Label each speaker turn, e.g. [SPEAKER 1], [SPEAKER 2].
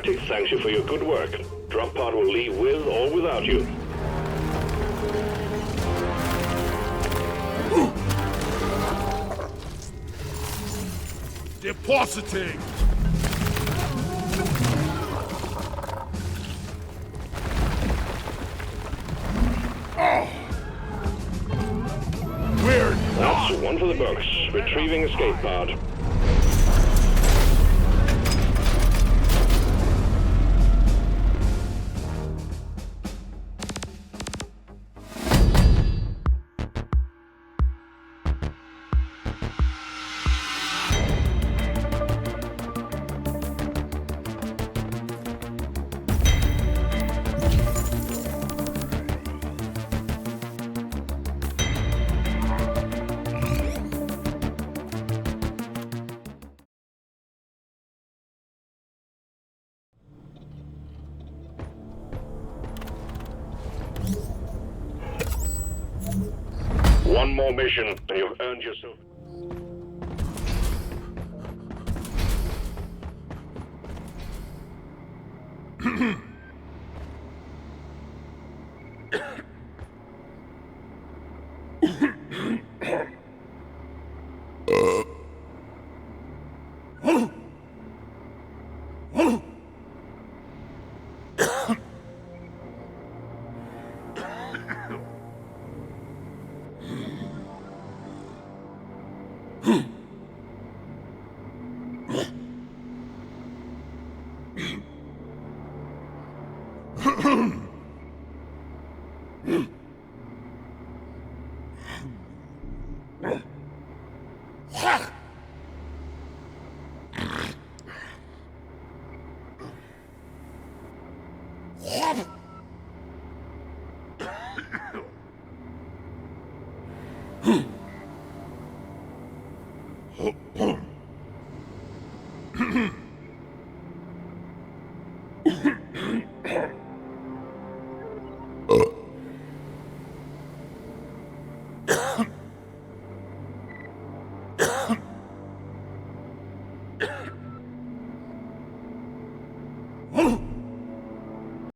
[SPEAKER 1] Galactic thanks you for your good work. Drop pod will leave with or without you.
[SPEAKER 2] Depositing! We're
[SPEAKER 1] That's one for the books. Retrieving escape pod. One more mission, and you've earned yourself.